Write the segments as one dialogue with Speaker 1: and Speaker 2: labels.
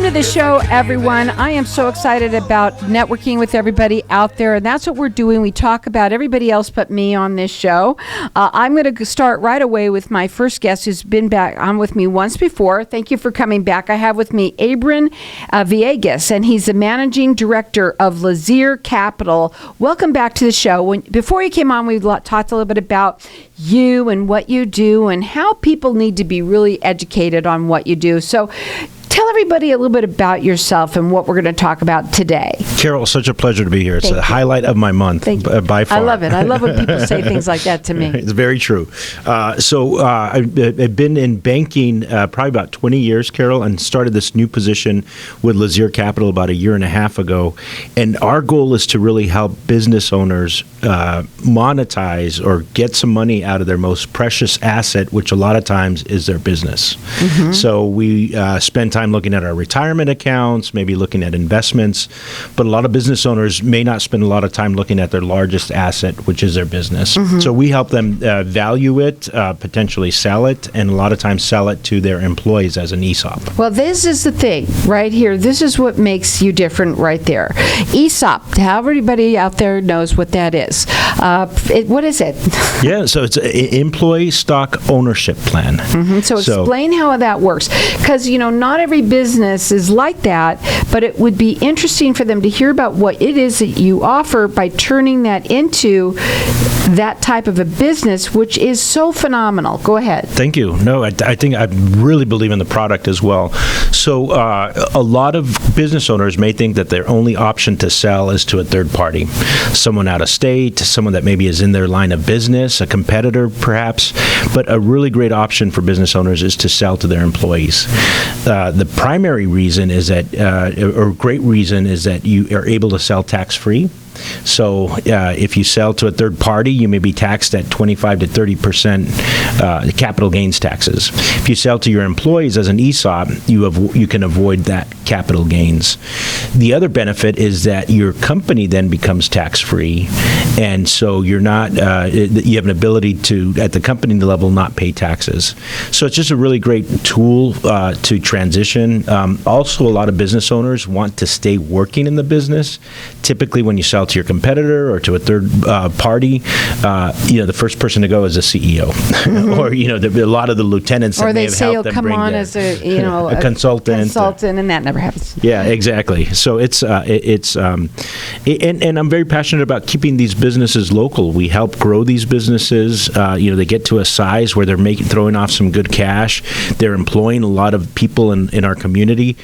Speaker 1: Welcome to the show, everyone. I am so excited about networking with everybody out there, and that's what we're doing. We talk about everybody else but me on this show. I'm going to start right away with my first guest who's been back on with me once before. Thank you for coming back. I have with me Abran Villegas, and he's the managing director of LAZEAR Capital. Welcome back to the show. Before you came on, we talked a little bit about you and what you do and how people need to be really educated on what you do. So tell everybody a little bit about yourself and what we're going to talk about today.
Speaker 2: Carol, such a pleasure to be here. It's the highlight of my month by far.
Speaker 1: I love it. I love when people say things like that to me.
Speaker 2: It's very true. I've been in banking probably about 20 years, Carol, and started this new position with LAZEAR Capital about a year and a half ago. And our goal is to really help business owners monetize or get some money out of their most precious asset, which a lot of times is their business. Mm-hmm. So we spend time looking at our retirement accounts, maybe looking at investments, but a lot of business owners may not spend a lot of time looking at their largest asset, which is their business. Mm-hmm. So we help them value it, potentially sell it, and a lot of times sell it to their employees as an ESOP.
Speaker 1: Well, this is the thing right here. This is what makes you different right there. ESOP, how everybody out there knows what that is. What is it?
Speaker 2: Yeah, so it's an employee stock ownership plan.
Speaker 1: Mm-hmm. So explain how that works. Because, not every business is like that, but it would be interesting for them to hear about what it is that you offer by turning that into that type of a business, which is so phenomenal. Go ahead.
Speaker 2: Thank you. No, I think I really believe in the product as well. So a lot of business owners may think that their only option to sell is to a third party, someone out of state, someone that maybe is in their line of business, a competitor perhaps, but a really great option for business owners is to sell to their employees. The primary reason is that, or great reason is that you are able to sell tax-free. So if you sell to a third party, you may be taxed at 25 to 30% capital gains taxes. If you sell to your employees as an ESOP, you can avoid that capital gains. The other benefit is that your company then becomes tax-free, and so you're not you have an ability to, at the company level, not pay taxes. So it's just a really great tool to transition. Also, a lot of business owners want to stay working in the business. Typically, when you sell to your competitor or to a third party, the first person to go is the CEO, mm-hmm. or a lot of the lieutenants that may have helped them bring
Speaker 1: as a consultant, and that never happens.
Speaker 2: Yeah, exactly. So and I'm very passionate about keeping these businesses local. We help grow these businesses. They get to a size where they're throwing off some good cash. They're employing a lot of people in our community,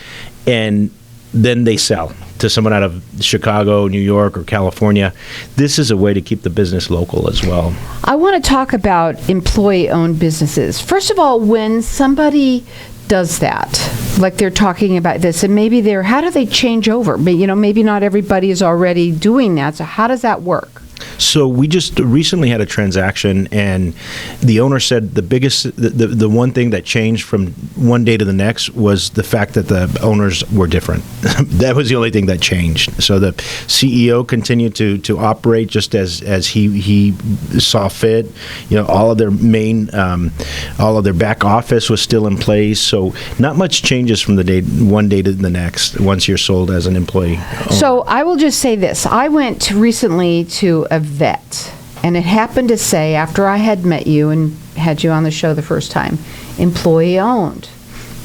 Speaker 2: and then they sell to someone out of Chicago, New York, or California. This is a way to keep the business local as well.
Speaker 1: I want to talk about employee-owned businesses. First of all, when somebody does that, like they're talking about this, and maybe how do they change over? Maybe not everybody is already doing that, so how does that work?
Speaker 2: So we just recently had a transaction, and the owner said the one thing that changed from one day to the next was the fact that the owners were different. That was the only thing that changed. So the CEO continued to operate just as he saw fit. All of their all of their back office was still in place. So not much changes from one day to the next once you're sold as an employee owner.
Speaker 1: So I will just say this. I went recently to a vet, and it happened to say, after I had met you and had you on the show the first time, employee owned.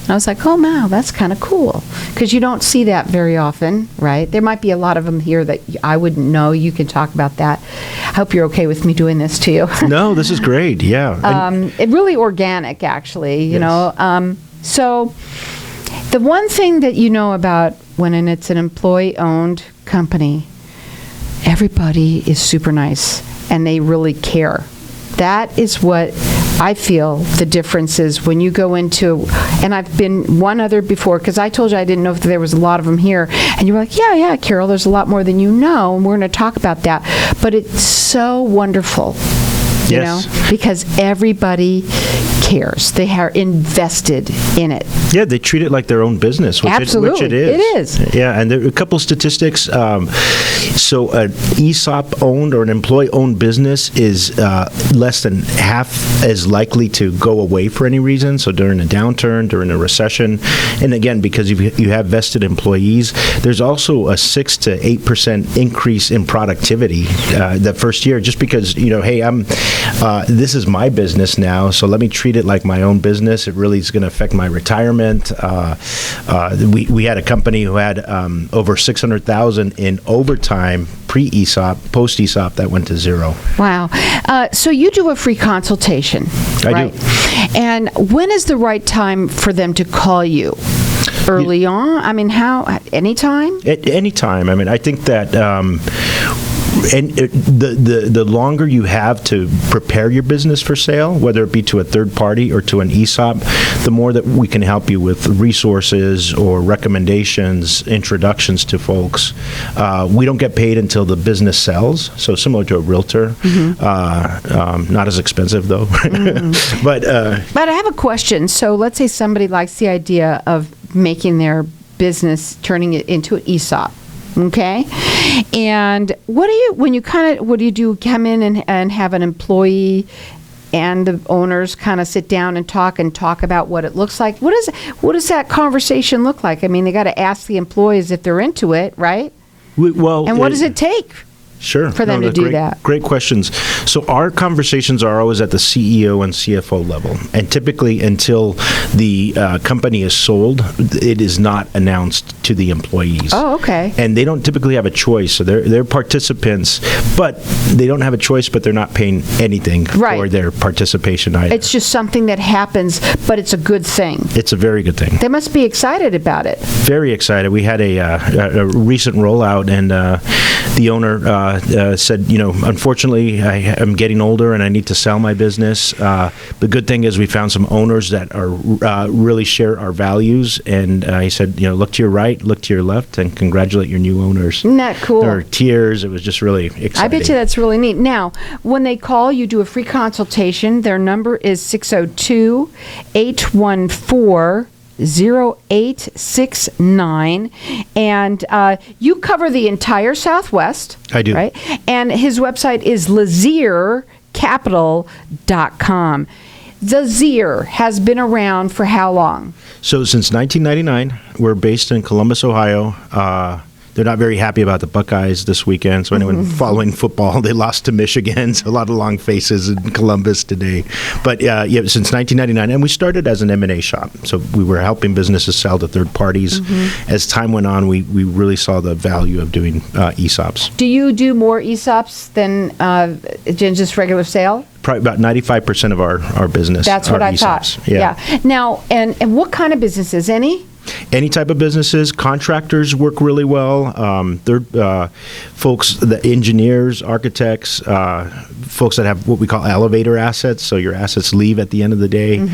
Speaker 1: I was like, oh wow, that's kind of cool, because you don't see that very often, right? There might be a lot of them here that I wouldn't know. You can talk about that. I hope you're okay with me doing this to you.
Speaker 2: No, this is great. Yeah.
Speaker 1: It really organic, actually.
Speaker 2: Yes.
Speaker 1: So the one thing that about when it's an employee owned company, everybody is super nice and they really care. That is what I feel the difference is when you go into, and I've been one other before, because I told you I didn't know if there was a lot of them here, and you were like, yeah, Carol, there's a lot more than you know, and we're going to talk about that. But it's so wonderful,
Speaker 2: yes.
Speaker 1: Because everybody cares. They are invested in it.
Speaker 2: Yeah, they treat it like their own business, which
Speaker 1: Absolutely.
Speaker 2: It is.
Speaker 1: It is.
Speaker 2: Yeah, and there are a couple statistics. So an ESOP owned or an employee owned business is less than half as likely to go away for any reason. So during a downturn, during a recession, and again, because you have vested employees, there's also a 6 to 8% increase in productivity the first year, just because, hey, this is my business now, so let me treat it like my own business. It really is going to affect my retirement. We had a company who had over $600,000 in overtime pre-ESOP, post-ESOP, that went to zero.
Speaker 1: Wow. So you do a free consultation, right?
Speaker 2: I do.
Speaker 1: And when is the right time for them to call you? Early on? I mean, anytime?
Speaker 2: At any time. I mean, I think that the longer you have to prepare your business for sale, whether it be to a third party or to an ESOP, the more that we can help you with resources or recommendations, introductions to folks. We don't get paid until the business sells, so similar to a realtor. Not as expensive, though. But
Speaker 1: I have a question. So let's say somebody likes the idea of making their business, turning it into an ESOP. Okay, and what do you do? Come in and have an employee and the owners kind of sit down and talk about what it looks like? What does that conversation look like? I mean, they got to ask the employees if they're into it, right? And what does it take?
Speaker 2: Sure.
Speaker 1: For them to do that.
Speaker 2: Great questions. So our conversations are always at the CEO and CFO level. And typically until the company is sold, it is not announced to the employees.
Speaker 1: Oh, okay.
Speaker 2: And they don't typically have a choice. So they're participants, but they don't have a choice, but they're not paying anything for their participation either.
Speaker 1: It's just something that happens, but it's a good thing.
Speaker 2: It's a very good thing.
Speaker 1: They must be excited about it.
Speaker 2: Very excited. We had a recent rollout, and the owner said, unfortunately, I am getting older and I need to sell my business. The good thing is we found some owners that are really share our values, and he said, look to your right, look to your left, and congratulate your new owners.
Speaker 1: Isn't that cool?
Speaker 2: There were tears. It was just really exciting.
Speaker 1: I bet you that's really neat. Now, when they call, you do a free consultation. Their number is 602-814 0869, and you cover the entire Southwest.
Speaker 2: I do.
Speaker 1: Right? And his website is LAZEARcapital.com. LAZEAR has been around for how long?
Speaker 2: So since 1999, we're based in Columbus, Ohio. They're not very happy about the Buckeyes this weekend. So anyone following football, they lost to Michigan. So a lot of long faces in Columbus today. But since 1999, and we started as an M&A shop. So we were helping businesses sell to third parties. As time went on, we really saw the value of doing ESOPs.
Speaker 1: Do you do more ESOPs than just regular sale?
Speaker 2: Probably about 95% of our business.
Speaker 1: That's what I
Speaker 2: ESOPs.
Speaker 1: thought. Yeah. Now, and what kind of businesses? Any
Speaker 2: type of businesses. Contractors work really well. Folks, the engineers, architects, folks that have what we call elevator assets. So your assets leave at the end of the day.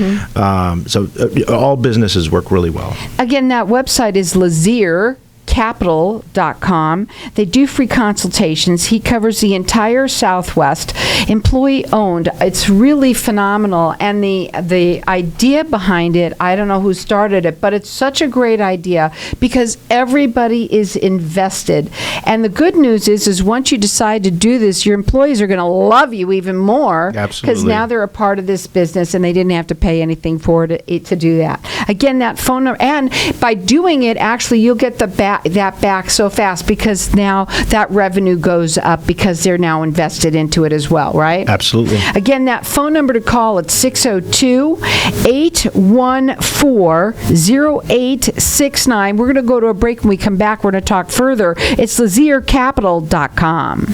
Speaker 2: So all businesses work really well.
Speaker 1: Again, that website is LAZEARcapital.com. They do free consultations. He covers the entire Southwest, employee owned. It's really phenomenal. And the idea behind it, I don't know who started it, but it's such a great idea because everybody is invested. And the good news is once you decide to do this, your employees are going to love you even more.
Speaker 2: Absolutely.
Speaker 1: Because now they're a part of this business and they didn't have to pay anything for it to do that. Again, that phone number, and by doing it, actually, you'll get that back so fast because now that revenue goes up because they're now invested into it as well, right?
Speaker 2: Absolutely.
Speaker 1: Again, that phone number to call, it's 602-814-0869. We're going to go to a break. When we come back, we're going to talk further. It's LAZEARcapital.com.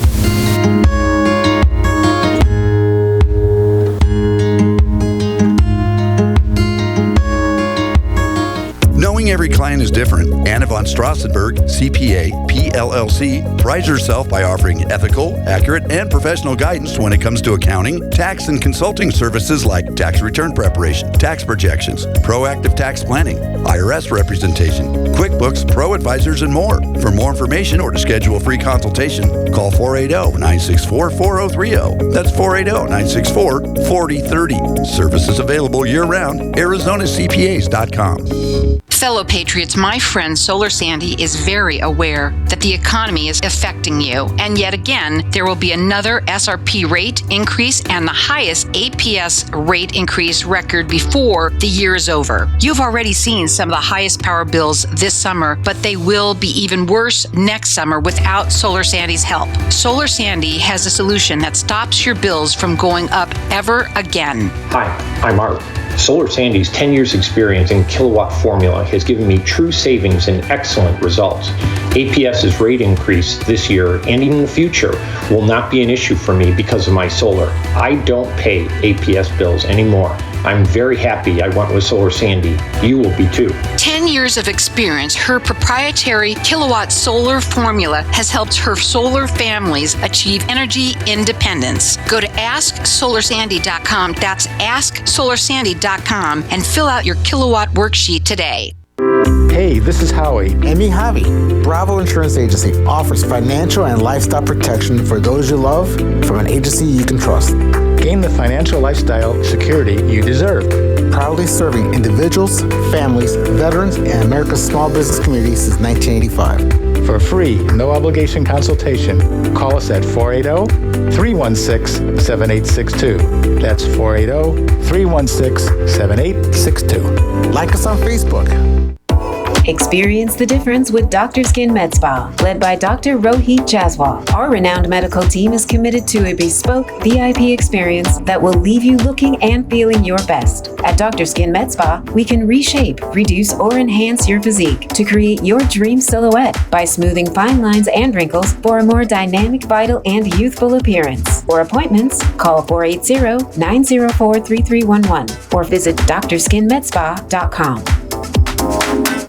Speaker 3: Knowing Knowing every client is different, Anna von Strassenberg, CPA, PLLC, prides herself by offering ethical, accurate, and professional guidance when it comes to accounting, tax, and consulting services like tax return preparation, tax projections, proactive tax planning, IRS representation, QuickBooks, Pro Advisors, and more. For more information or to schedule a free consultation, call 480-964-4030. That's 480-964-4030. Services available year-round. ArizonaCPAs.com.
Speaker 4: Fellow Patriots, my friend Solar Sandy is very aware that the economy is affecting you. And yet again, there will be another SRP rate increase and the highest APS rate increase record before the year is over. You've already seen some of the highest power bills this summer, but they will be even worse next summer without Solar Sandy's help. Solar Sandy has a solution that stops your bills from going up ever again.
Speaker 5: Hi, I'm Art. Solar Sandy's 10 years experience in kilowatt formula has given me true savings and excellent results. APS's rate increase this year and in the future will not be an issue for me because of my solar. I don't pay APS bills anymore. I'm very happy I went with Solar Sandy. You will be too.
Speaker 4: 10 years of experience, her proprietary kilowatt solar formula has helped her solar families achieve energy independence. Go to AskSolarSandy.com. That's AskSolarSandy.com and fill out your kilowatt worksheet today.
Speaker 6: Hey, this is Howie.
Speaker 7: And me, Javi. Bravo Insurance Agency offers financial and lifestyle protection for those you love from an agency you can trust.
Speaker 6: Gain the financial lifestyle security you deserve.
Speaker 7: Proudly serving individuals, families, veterans, and America's small business community since 1985.
Speaker 6: For a free, no-obligation consultation, call us at 480-316-7862. That's 480-316-7862.
Speaker 7: Like us on Facebook.
Speaker 8: Experience the difference with Dr. Skin Med Spa, led by Dr. Rohit Jaswal. Our renowned medical team is committed to a bespoke VIP experience that will leave you looking and feeling your best. At Dr. Skin Med Spa, we can reshape, reduce, or enhance your physique to create your dream silhouette by smoothing fine lines and wrinkles for a more dynamic, vital, and youthful appearance. For appointments, call 480-904-3311 or visit drskinmedspa.com.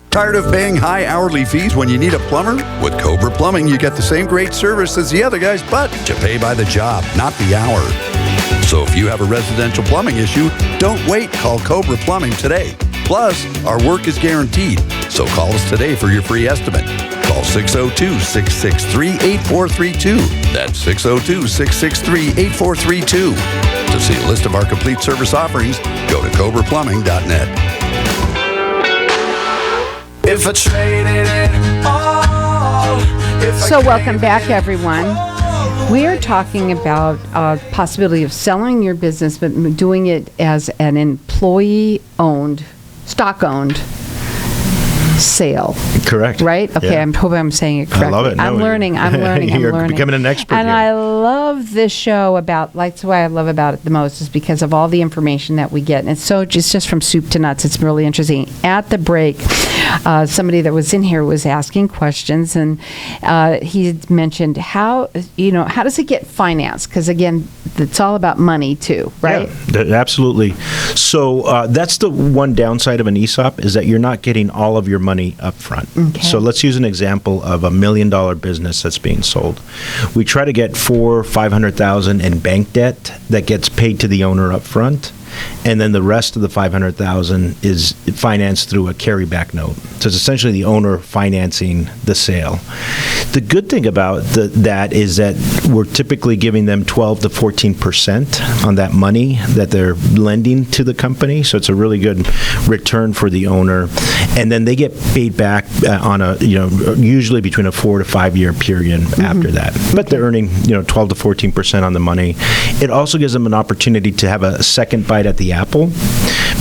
Speaker 3: Tired of paying high hourly fees when you need a plumber? With Cobra Plumbing, you get the same great service as the other guys, but you pay by the job, not the hour. So if you have a residential plumbing issue, don't wait. Call Cobra Plumbing today. Plus, our work is guaranteed. So call us today for your free estimate. Call 602-663-8432. That's 602-663-8432. To see a list of our complete service offerings, go to cobraplumbing.net.
Speaker 9: If I traded it all,
Speaker 1: So welcome back, everyone. We are talking about possibility of selling your business, but doing it as an employee-owned, stock-owned sale.
Speaker 2: Correct.
Speaker 1: Right? Okay,
Speaker 2: Yeah.
Speaker 1: I'm hoping I'm saying it correctly.
Speaker 2: I love it.
Speaker 1: I'm
Speaker 2: No,
Speaker 1: learning.
Speaker 2: You're becoming an expert
Speaker 1: And
Speaker 2: here.
Speaker 1: I love this show that's why I love about it the most is because of all the information that we get. And it's just from soup to nuts. It's really interesting. At the break, somebody that was in here was asking questions, and he mentioned how does it get financed? Because again, it's all about money too, right?
Speaker 2: Yeah, absolutely. So that's the one downside of an ESOP is that you're not getting all of your money up front.
Speaker 1: Okay.
Speaker 2: So let's use an example of $1 million business that's being sold. We try to get $500,000 in bank debt that gets paid to the owner up front. And then the rest of the $500,000 is financed through a carryback note. So it's essentially the owner financing the sale. The good thing about that is that we're typically giving them 12 to 14% on that money that they're lending to the company. So it's a really good return for the owner. And then they get paid back on usually between a 4 to 5 year period after that. But they're earning 12 to 14% on the money. It also gives them an opportunity to have a second bite at the apple,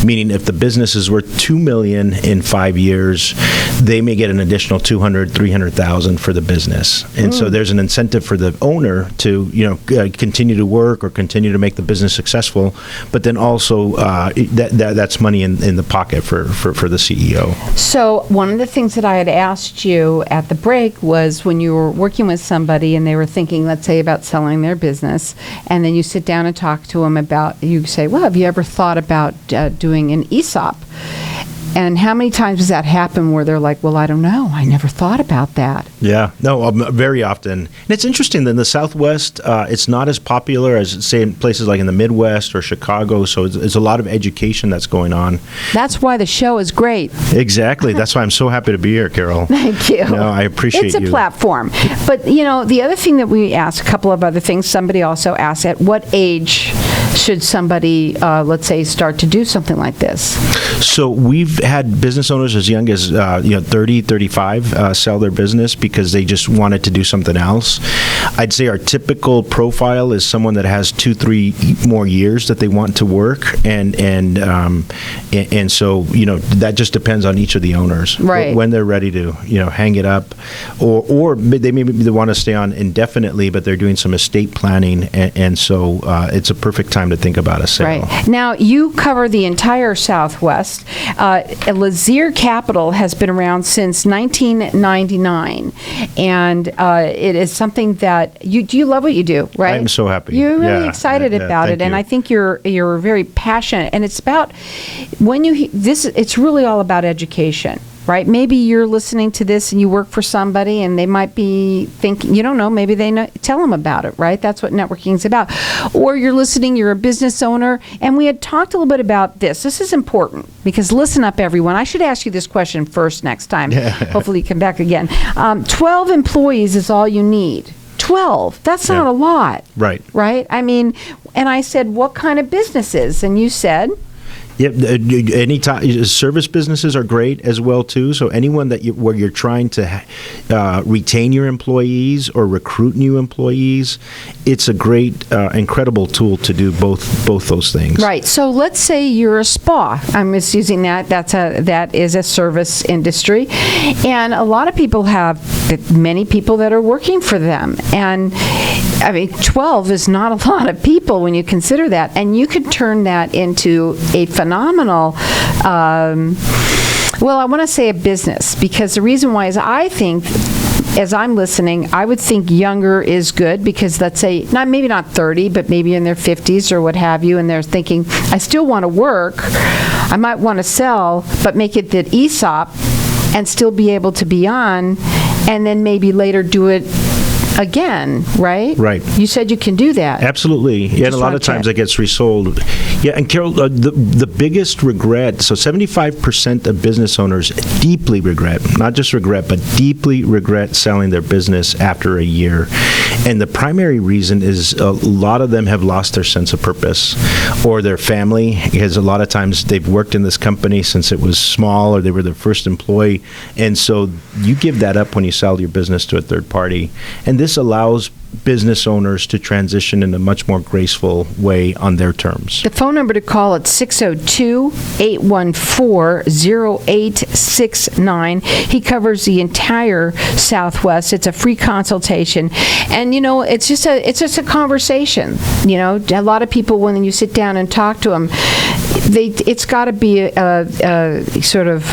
Speaker 2: meaning if the business is worth $2 million in 5 years, they may get an additional $200,000, $300,000 for the business. And so there's an incentive for the owner to continue to work or continue to make the business successful, but then also that's money in the pocket for the CEO.
Speaker 1: So one of the things that I had asked you at the break was when you were working with somebody and they were thinking, let's say, about selling their business, and then you sit down and talk to them about, you say, well, have you ever thought about doing an ESOP? And how many times does that happen where they're like, well, I don't know. I never thought about that.
Speaker 2: Yeah, no, very often. And it's interesting that in the Southwest, it's not as popular as, say, in places like in the Midwest or Chicago. So it's a lot of education that's going on.
Speaker 1: That's why the show is great.
Speaker 2: Exactly. That's why I'm so happy to be here, Carol.
Speaker 1: Thank you.
Speaker 2: No, I appreciate
Speaker 1: you. It's a platform. But, the other thing that we asked, a couple of other things, somebody also asked, at what age should somebody, let's say, start to do something like this?
Speaker 2: So we've had business owners as young as 30, 35 sell their business because they just wanted to do something else. I'd say our typical profile is someone that has 2-3 more years that they want to work, and so that just depends on each of the owners,
Speaker 1: right?
Speaker 2: When they're ready to hang it up, or they want to stay on indefinitely, but they're doing some estate planning, and so it's a perfect time to think about a sale.
Speaker 1: Right. Now, you cover the entire Southwest. LAZEAR Capital has been around since 1999, and it is something that do you love what you do, right?
Speaker 2: I'm so happy.
Speaker 1: You're really excited about it, and I think you're very passionate, and it's about it's really all about education. Right? Maybe you're listening to this and you work for somebody and they might be thinking, you don't know, maybe they know, tell them about it, right? That's what networking is about. Or you're listening, you're a business owner, and we had talked a little bit about this. This is important because listen up, everyone. I should ask you this question first next time. Hopefully you come back again. 12 employees is all you need. 12. That's not a lot.
Speaker 2: Right.
Speaker 1: Right? I mean, and I said, what kind of businesses? And you said...
Speaker 2: Yeah, any service businesses are great as well too. So anyone where you're trying to retain your employees or recruit new employees, it's a great, incredible tool to do both those things.
Speaker 1: Right. So let's say you're a spa. I'm just using that. That is a service industry, and a lot of people have many people that are working for them, and I mean 12 is not a lot of people when you consider that, and you could turn that into a phenomenal, I want to say a business, because the reason why is I think, as I'm listening, I would think younger is good, because let's say, maybe not 30, but maybe in their 50s or what have you, and they're thinking, I still want to work, I might want to sell, but make it that ESOP and still be able to be on, and then maybe later do it again, right?
Speaker 2: Right.
Speaker 1: You said you can do that.
Speaker 2: Absolutely. Yeah, and a lot of times it gets resold. Yeah, and Carol, the biggest regret, so 75% of business owners deeply regret, not just regret, but deeply regret selling their business after a year. And the primary reason is a lot of them have lost their sense of purpose, or their family, because a lot of times they've worked in this company since it was small, or they were their first employee. And so you give that up when you sell your business to a third party. And this allows business owners to transition in a much more graceful way on their terms.
Speaker 1: The phone number to call is 602-814-0869. He covers the entire Southwest. It's a free consultation. And, it's just a conversation. A lot of people, when you sit down and talk to them, it's got to be a sort of,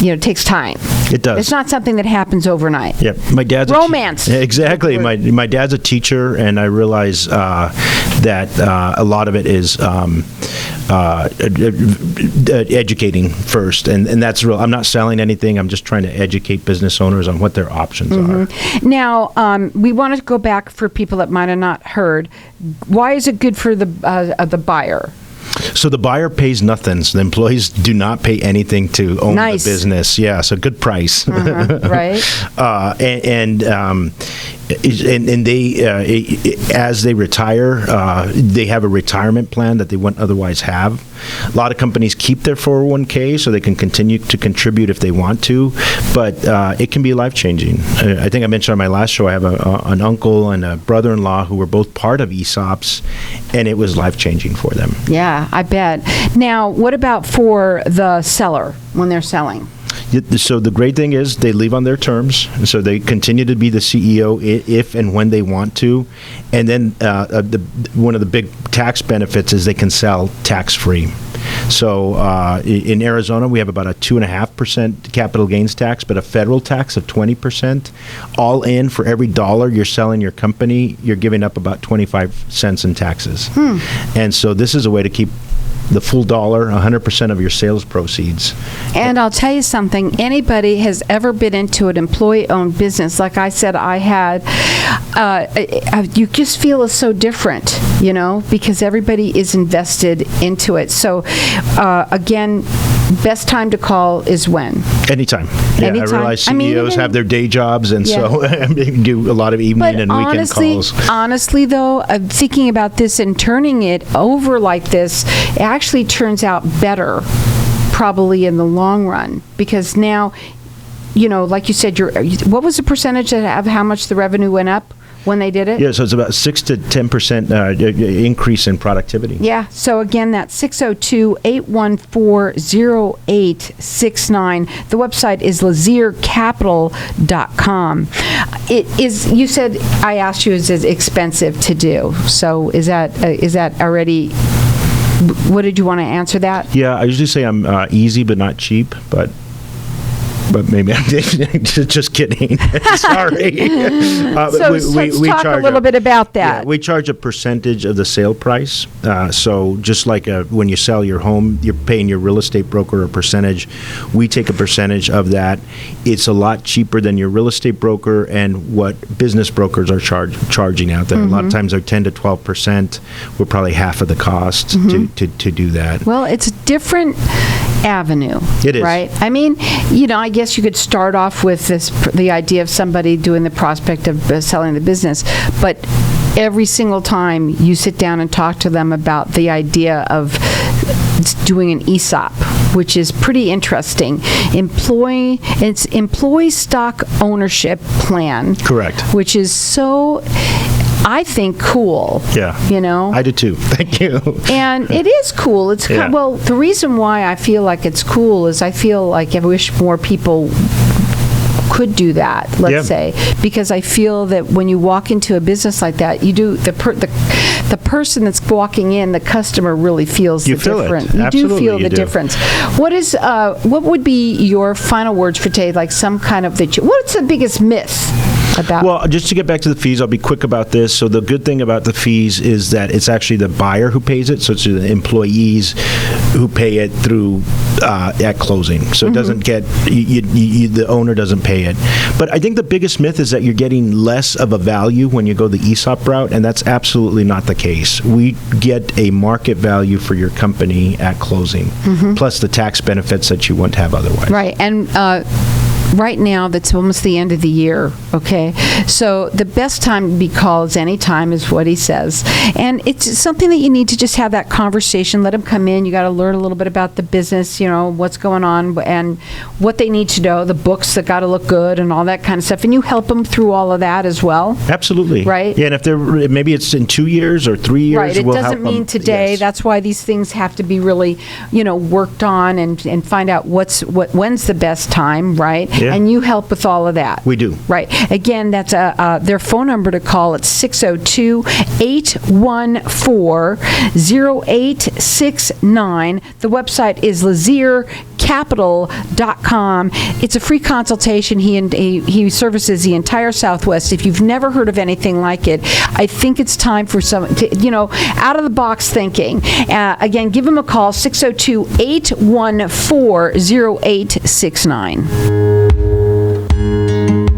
Speaker 1: it takes time.
Speaker 2: It does.
Speaker 1: It's not something that happens overnight.
Speaker 2: Yeah, my dad's
Speaker 1: romance.
Speaker 2: Exactly. My dad's a teacher, and I realize that a lot of it is educating first, and that's real. I'm not selling anything. I'm just trying to educate business owners on what their options are.
Speaker 1: Now, we want to go back for people that might have not heard. Why is it good for the buyer?
Speaker 2: So the buyer pays nothing. So the employees do not pay anything to own the business. Yeah, so good price.
Speaker 1: Right.
Speaker 2: And they, as they retire, they have a retirement plan that they wouldn't otherwise have. A lot of companies keep their 401k so they can continue to contribute if they want to, but it can be life-changing. I think I mentioned on my last show, I have an uncle and a brother-in-law who were both part of ESOPs, and it was life-changing for them.
Speaker 1: Yeah, I bet. Now, what about for the seller when they're selling?
Speaker 2: So the great thing is they leave on their terms, so they continue to be the CEO if and when they want to. And then one of the big tax benefits is they can sell tax-free. So in Arizona, we have about a 2.5% capital gains tax, but a federal tax of 20%. All in, for every dollar you're selling your company, you're giving up about 25 cents in taxes. And so this is a way to keep the full dollar, 100% of your sales proceeds.
Speaker 1: And I'll tell you something, anybody has ever been into an employee-owned business, like I said I had, you just feel it's so different, because everybody is invested into it. So, again, best time to call is when?
Speaker 2: Anytime. Yeah,
Speaker 1: Anytime.
Speaker 2: I realize CEOs have their day jobs, and so they do a lot of evening and weekend calls.
Speaker 1: Honestly, though, thinking about this and turning it over like this, it actually turns out better, probably in the long run, because now, like you said, what was the percentage of how much the revenue went up when they did it?
Speaker 2: Yeah, so it's about 6 to 10% increase in productivity.
Speaker 1: Yeah, so again, that's 602-814-0869. The website is LAZEARcapital.com. It is, you said, I asked you, is it expensive to do? So is that already, what did you want to answer that?
Speaker 2: Yeah, I usually say I'm easy but not cheap, but maybe I'm just kidding. Sorry.
Speaker 1: So let's talk a little bit about that.
Speaker 2: Yeah, we charge a percentage of the sale price. So just like when you sell your home, you're paying your real estate broker a percentage. We take a percentage of that. It's a lot cheaper than your real estate broker and what business brokers are charging out there. A lot of times they're 10 to 12%. We're probably half of the cost to do that.
Speaker 1: Well, it's a different avenue.
Speaker 2: It is.
Speaker 1: Right? I mean, I guess you could start off with the idea of somebody doing the prospect of selling the business, but every single time you sit down and talk to them about the idea of doing an ESOP, which is pretty interesting. It's employee stock ownership plan.
Speaker 2: Correct.
Speaker 1: Which is so, I think, cool.
Speaker 2: Yeah. I do too. Thank you.
Speaker 1: And it is cool. It's well, the reason why I feel like it's cool is I feel like I wish more people could do that, let's say, because I feel that when you walk into a business like that, you do the person that's walking in, the customer really feels the difference. You do feel the difference. What would be your final words for today? Like some kind of what's the biggest myth about?
Speaker 2: Well, just to get back to the fees, I'll be quick about this. So the good thing about the fees is that it's actually the buyer who pays it. So it's the employees who pay it through at closing. So it doesn't get, the owner doesn't pay it. But I think the biggest myth is that you're getting less of a value when you go the ESOP route, and that's absolutely not the case. We get a market value for your company at closing, plus the tax benefits that you wouldn't have otherwise.
Speaker 1: Right. And right now, that's almost the end of the year, okay? So the best time to be called is any time, is what he says. And it's something that you need to just have that conversation, let them come in. You got to learn a little bit about the business, what's going on and what they need to know, the books that got to look good and all that kind of stuff. And you help them through all of that as well.
Speaker 2: Absolutely.
Speaker 1: Right?
Speaker 2: Yeah, and if maybe it's in 2 years or 3 years.
Speaker 1: Right, it doesn't mean today. Yes. That's why these things have to be really, worked on and find out when's the best time, right?
Speaker 2: Yeah.
Speaker 1: And you help with all of that.
Speaker 2: We do.
Speaker 1: Right. Again, that's their phone number to call. It's 602-814-0869. The website is LAZEARcapital.com. It's a free consultation. He services the entire Southwest. If you've never heard of anything like it, I think it's time for some, out of the box thinking. Again, give him a call, 602-814-0869.